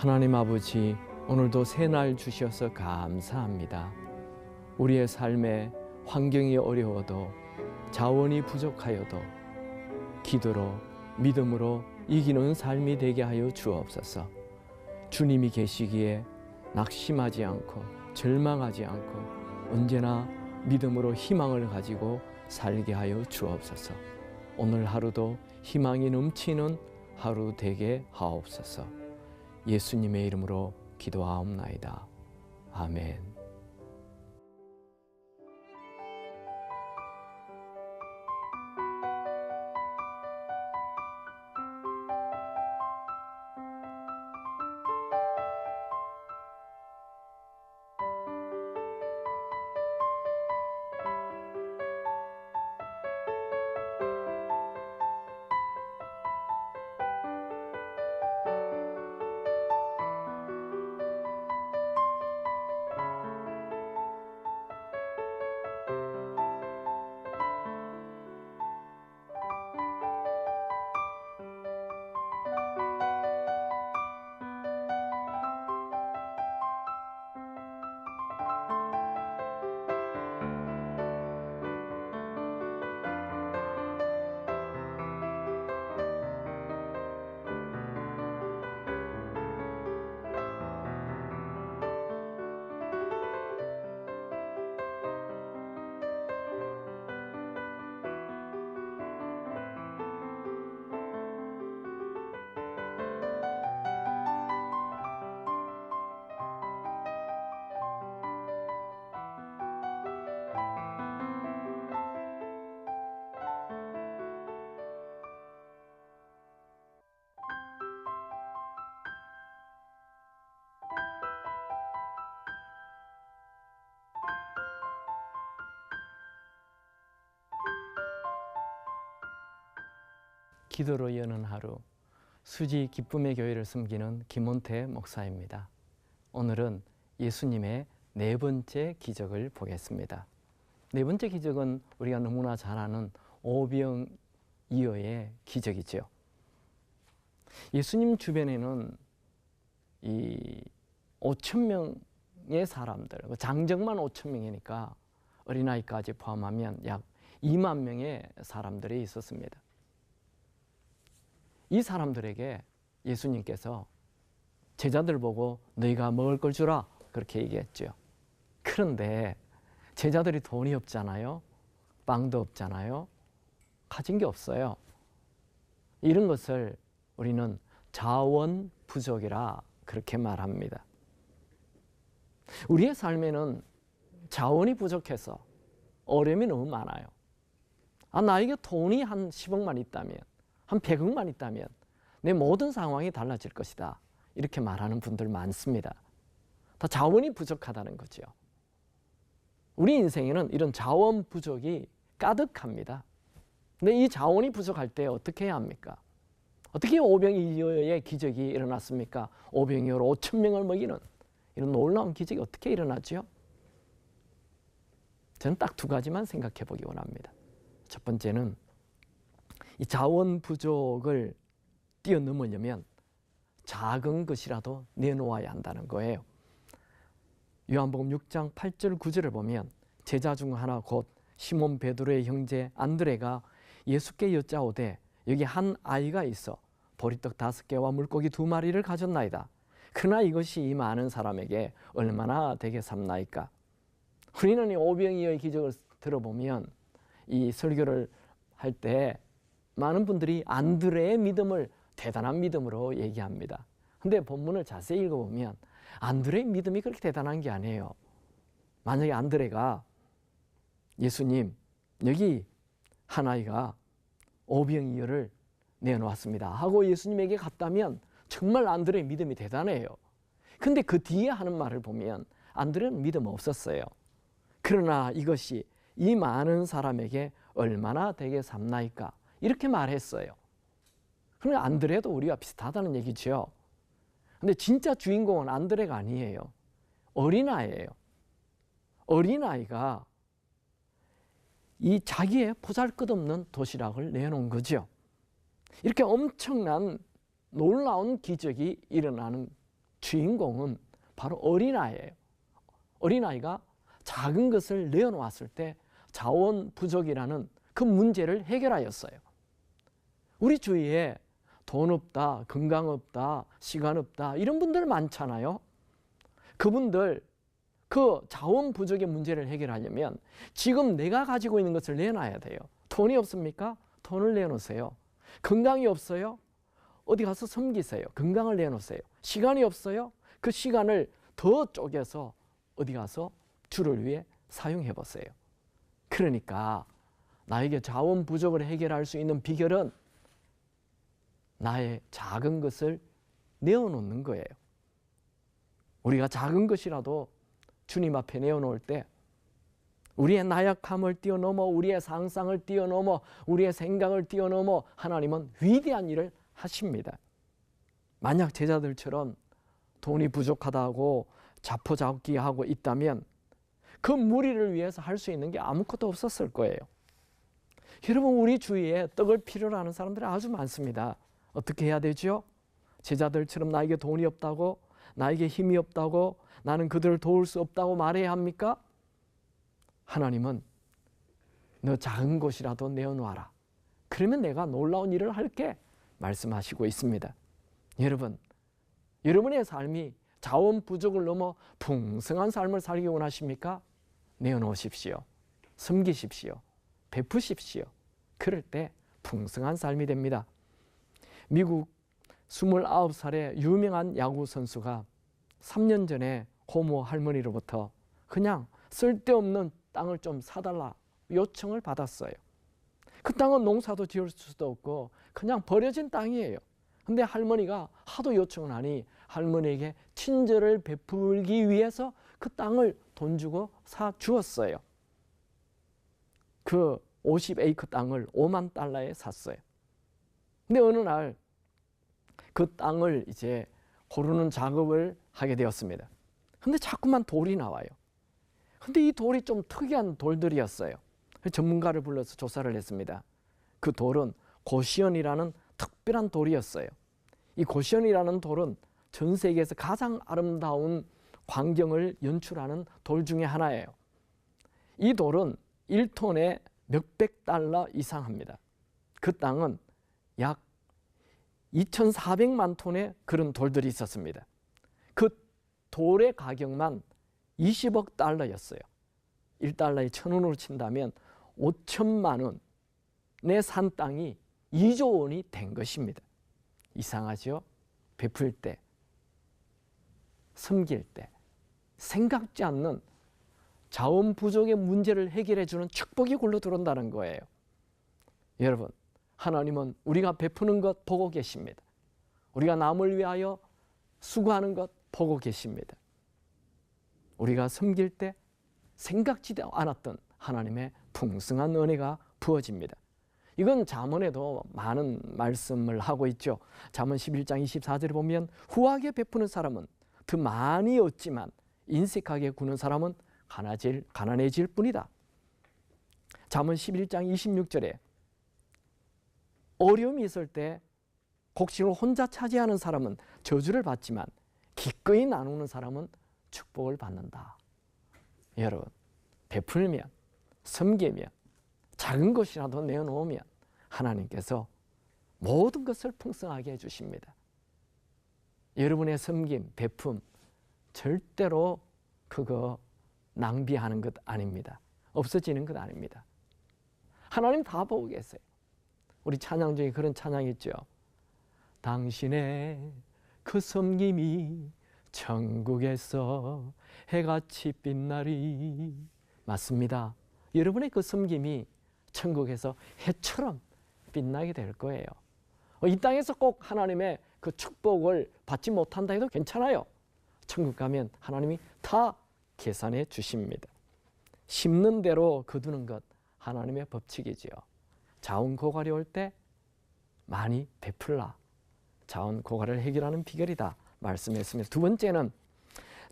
하나님 아버지, 오늘도 새날 주셔서 감사합니다. 우리의 삶에 환경이 어려워도 자원이 부족하여도 기도로 믿음으로 이기는 삶이 되게 하여 주옵소서. 주님이 계시기에 낙심하지 않고 절망하지 않고 언제나 믿음으로 희망을 가지고 살게 하여 주옵소서. 오늘 하루도 희망이 넘치는 하루 되게 하옵소서. 예수님의 이름으로 기도하옵나이다. 아멘. 기도로 여는 하루, 수지 기쁨의 교회를 섬기는 김원태 목사입니다. 오늘은 예수님의 네 번째 기적을 보겠습니다. 네 번째 기적은 우리가 너무나 잘 아는 오병이어의 기적이죠. 예수님 주변에는 이 5천 명의 사람들, 장정만 5천 명이니까 어린아이까지 포함하면 약 2만 명의 사람들이 있었습니다. 이 사람들에게 예수님께서 제자들 보고 너희가 먹을 걸 주라 그렇게 얘기했죠. 그런데 제자들이 돈이 없잖아요. 빵도 없잖아요. 가진 게 없어요. 이런 것을 우리는 자원 부족이라 그렇게 말합니다. 우리의 삶에는 자원이 부족해서 어려움이 너무 많아요. 나에게 돈이 한 10억만 있다면, 한 100억만 있다면 내 모든 상황이 달라질 것이다. 이렇게 말하는 분들 많습니다. 다 자원이 부족하다는 거죠. 우리 인생에는 이런 자원 부족이 가득합니다. 근데 이 자원이 부족할 때 어떻게 해야 합니까? 어떻게 오병이어의 기적이 일어났습니까? 오병이어로 5천 명을 먹이는 이런 놀라운 기적이 어떻게 일어나죠? 저는 딱 두 가지만 생각해 보기 원합니다. 첫 번째는 이 자원 부족을 뛰어넘으려면 작은 것이라도 내놓아야 한다는 거예요. 요한복음 6장 8절 9절을 보면 제자 중 하나 곧 시몬 베드로의 형제 안드레가 예수께 여짜오되 여기 한 아이가 있어 보리떡 5개와 물고기 2마리를 가졌나이다. 그러나 이것이 이 많은 사람에게 얼마나 되겠삼나이까. 우리는 이 오병이어의 기적을 들어보면 이 설교를 할 때 많은 분들이 안드레의 믿음을 대단한 믿음으로 얘기합니다. 근데 본문을 자세히 읽어보면 안드레의 믿음이 그렇게 대단한 게 아니에요. 만약에 안드레가 예수님, 여기 한 아이가 오병이어를 내놓았습니다 하고 예수님에게 갔다면 정말 안드레의 믿음이 대단해요. 근데 그 뒤에 하는 말을 보면 안드레는 믿음 없었어요. 그러나 이것이 이 많은 사람에게 얼마나 되겠삼나이까 이렇게 말했어요. 그러니까 안드레도 우리와 비슷하다는 얘기죠. 근데 진짜 주인공은 안드레가 아니에요. 어린아이예요. 어린아이가 이 자기의 보잘것없는 도시락을 내놓은 거죠. 이렇게 엄청난 놀라운 기적이 일어나는 주인공은 바로 어린아이예요. 어린아이가 작은 것을 내어놓았을 때 자원 부족이라는 그 문제를 해결하였어요. 우리 주위에 돈 없다, 건강 없다, 시간 없다 이런 분들 많잖아요. 그분들 그 자원 부족의 문제를 해결하려면 지금 내가 가지고 있는 것을 내놔야 돼요. 돈이 없습니까? 돈을 내놓으세요. 건강이 없어요? 어디 가서 섬기세요. 건강을 내놓으세요. 시간이 없어요? 그 시간을 더 쪼개서 어디 가서 주를 위해 사용해 보세요. 그러니까 나에게 자원 부족을 해결할 수 있는 비결은 나의 작은 것을 내어놓는 거예요. 우리가 작은 것이라도 주님 앞에 내어놓을 때 우리의 나약함을 뛰어넘어 우리의 상상을 뛰어넘어 우리의 생각을 뛰어넘어 하나님은 위대한 일을 하십니다. 만약 제자들처럼 돈이 부족하다고 자포자기하고 있다면 그 무리를 위해서 할 수 있는 게 아무것도 없었을 거예요. 여러분, 우리 주위에 떡을 필요로 하는 사람들이 아주 많습니다. 어떻게 해야 되죠? 제자들처럼 나에게 돈이 없다고, 나에게 힘이 없다고, 나는 그들을 도울 수 없다고 말해야 합니까? 하나님은 너 작은 것이라도 내어놓아라. 그러면 내가 놀라운 일을 할게 말씀하시고 있습니다. 여러분, 여러분의 삶이 자원 부족을 넘어 풍성한 삶을 살기 원하십니까? 내어놓으십시오. 섬기십시오. 베푸십시오. 그럴 때 풍성한 삶이 됩니다. 미국 29살의 유명한 야구 선수가 3년 전에 고모 할머니로부터 그냥 쓸데없는 땅을 좀 사달라 요청을 받았어요. 그 땅은 농사도 지을 수도 없고 그냥 버려진 땅이에요. 근데 할머니가 하도 요청을 하니 할머니에게 친절을 베풀기 위해서 그 땅을 돈 주고 사 주었어요. 그 50에이커 땅을 $50,000에 샀어요. 근데 어느 날 그 땅을 이제 고르는 작업을 하게 되었습니다. 근데 자꾸만 돌이 나와요. 근데 이 돌이 좀 특이한 돌들이었어요. 전문가를 불러서 조사를 했습니다. 그 돌은 고시원이라는 특별한 돌이었어요. 이 고시원이라는 돌은 전 세계에서 가장 아름다운 광경을 연출하는 돌 중에 하나예요. 이 돌은 1톤에 몇백 달러 이상 합니다. 그 땅은 약 2,400만 톤의 그런 돌들이 있었습니다. 그 돌의 가격만 20억 달러였어요. 1달러에 1,000원으로 친다면 5천만 원에 산 땅이 2조 원이 된 것입니다. 이상하죠? 베풀 때, 섬길 때 생각지 않는 자원 부족의 문제를 해결해 주는 축복이 굴러 들어온다는 거예요. 여러분, 하나님은 우리가 베푸는 것 보고 계십니다. 우리가 남을 위하여 수고하는 것 보고 계십니다. 우리가 섬길 때 생각지도 않았던 하나님의 풍성한 은혜가 부어집니다. 이건 잠언에도 많은 말씀을 하고 있죠. 잠언 11장 24절에 보면 후하게 베푸는 사람은 더 많이 얻지만 인색하게 구는 사람은 가난해질 뿐이다. 잠언 11장 26절에 어려움이 있을 때 곡식을 혼자 차지하는 사람은 저주를 받지만 기꺼이 나누는 사람은 축복을 받는다. 여러분, 베풀면, 섬기면, 작은 것이라도 내어놓으면 하나님께서 모든 것을 풍성하게 해주십니다. 여러분의 섬김, 베품 절대로 그거 낭비하는 것 아닙니다. 없어지는 것 아닙니다. 하나님 다 보고 계세요. 우리 찬양 중에 그런 찬양이 있죠. 당신의 그 섬김이 천국에서 해같이 빛나리. 맞습니다. 여러분의 그 섬김이 천국에서 해처럼 빛나게 될 거예요. 이 땅에서 꼭 하나님의 그 축복을 받지 못한다 해도 괜찮아요. 천국 가면 하나님이 다 계산해 주십니다. 심는 대로 거두는 것 하나님의 법칙이지요. 자원 고갈이 올 때 많이 베풀라. 자원 고갈을 해결하는 비결이다 말씀했습니다. 두 번째는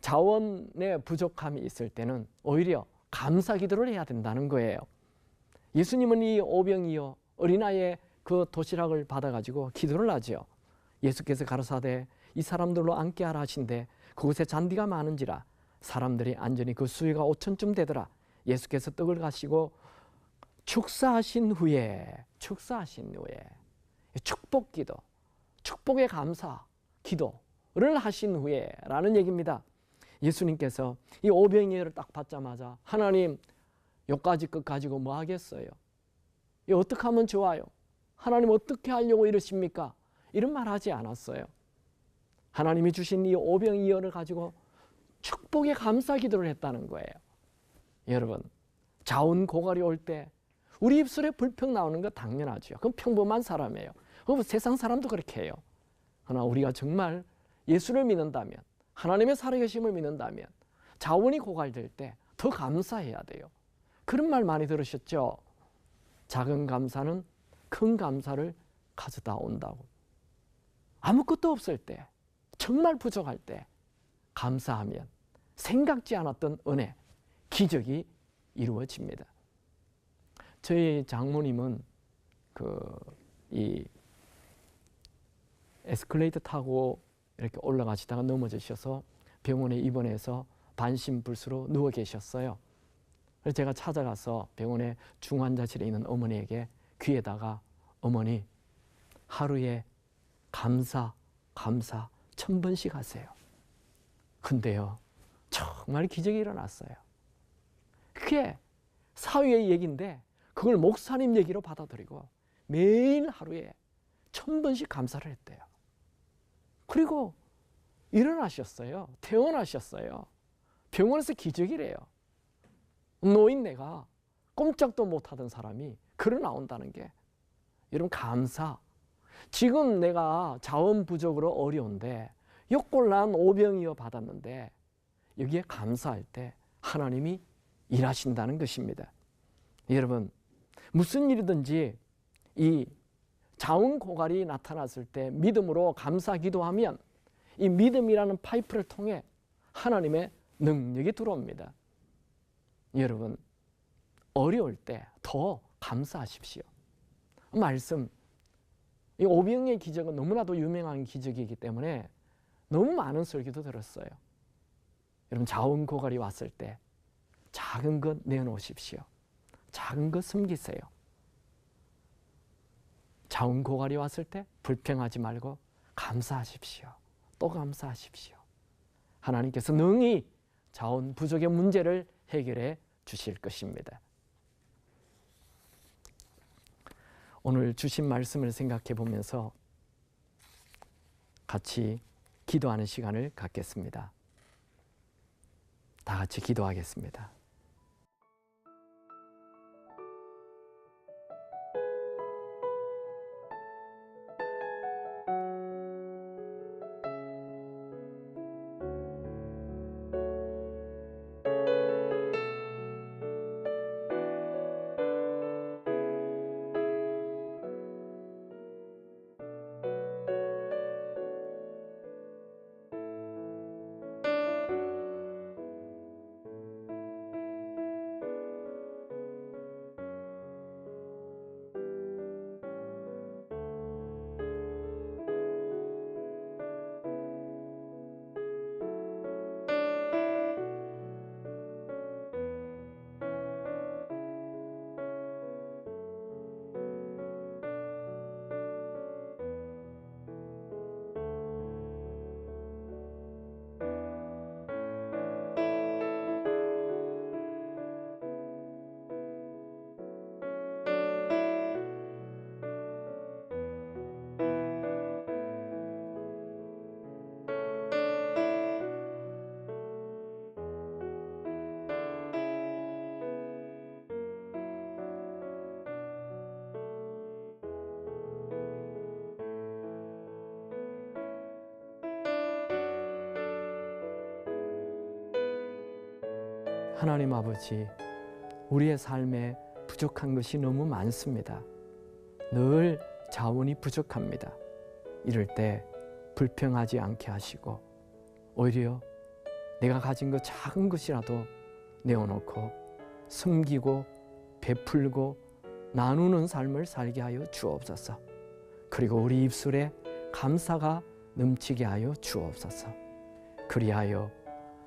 자원의 부족함이 있을 때는 오히려 감사 기도를 해야 된다는 거예요. 예수님은 이 오병이어 어린아이의 그 도시락을 받아가지고 기도를 하죠. 예수께서 가로사대 이 사람들로 앉게 하라 하신대 그곳에 잔디가 많은지라 사람들이 앉으니 그 수위가 5천쯤 되더라. 예수께서 떡을 가시고 축사하신 후에 축복기도, 축복의 감사 기도를 하신 후에 라는 얘기입니다. 예수님께서 이 오병이어를 딱 받자마자 하나님 요까지 것 가지고 뭐 하겠어요? 이 어떻게 하면 좋아요? 하나님 어떻게 하려고 이러십니까? 이런 말 하지 않았어요. 하나님이 주신 이 오병이어를 가지고 축복의 감사 기도를 했다는 거예요. 여러분, 자원 고갈이 올 때 우리 입술에 불평 나오는 거 당연하죠. 그건 평범한 사람이에요. 그럼 세상 사람도 그렇게 해요. 그러나 우리가 정말 예수를 믿는다면, 하나님의 살아계심을 믿는다면 자원이 고갈될 때 더 감사해야 돼요. 그런 말 많이 들으셨죠? 작은 감사는 큰 감사를 가져다 온다고. 아무것도 없을 때, 정말 부족할 때 감사하면 생각지 않았던 은혜, 기적이 이루어집니다. 저희 장모님은 이 에스컬레이터 타고 이렇게 올라가시다가 넘어지셔서 병원에 입원해서 반신불수로 누워 계셨어요. 그래서 제가 찾아가서 병원에 중환자실에 있는 어머니에게 귀에다가 어머니 하루에 감사 1000번씩 하세요. 근데요 정말 기적이 일어났어요. 그게 사회의 얘기인데 그걸 목사님 얘기로 받아들이고 매일 하루에 1000번씩 감사를 했대요. 그리고 일어나셨어요. 퇴원하셨어요. 병원에서 기적이래요. 노인네가 꼼짝도 못하던 사람이 걸어 나온다는 게, 여러분 감사. 지금 내가 자원 부족으로 어려운데 욕골난 오병이어 받았는데 여기에 감사할 때 하나님이 일하신다는 것입니다. 여러분, 무슨 일이든지 이 자원 고갈이 나타났을 때 믿음으로 감사 기도하면 이 믿음이라는 파이프를 통해 하나님의 능력이 들어옵니다. 여러분, 어려울 때 더 감사하십시오. 말씀, 이 오병이어의 기적은 너무나도 유명한 기적이기 때문에 너무 많은 설교도 들었어요. 여러분, 자원 고갈이 왔을 때 작은 것 내놓으십시오. 작은 것 숨기세요. 자원 고갈이 왔을 때 불평하지 말고 감사하십시오. 또 감사하십시오. 하나님께서 능히 자원 부족의 문제를 해결해 주실 것입니다. 오늘 주신 말씀을 생각해 보면서 같이 기도하는 시간을 갖겠습니다. 다 같이 기도하겠습니다. 하나님 아버지, 우리의 삶에 부족한 것이 너무 많습니다. 늘 자원이 부족합니다. 이럴 때 불평하지 않게 하시고 오히려 내가 가진 것 작은 것이라도 내어놓고 숨기고 베풀고 나누는 삶을 살게 하여 주옵소서. 그리고 우리 입술에 감사가 넘치게 하여 주옵소서. 그리하여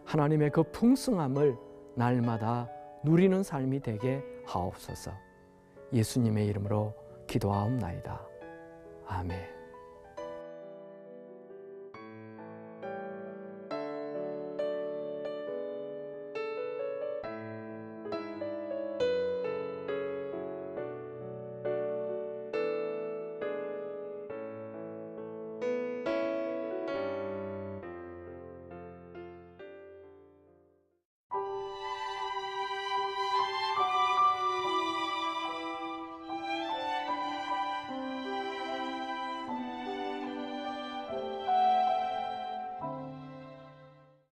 하나님의 그 풍성함을 날마다 누리는 삶이 되게 하옵소서. 예수님의 이름으로 기도하옵나이다. 아멘.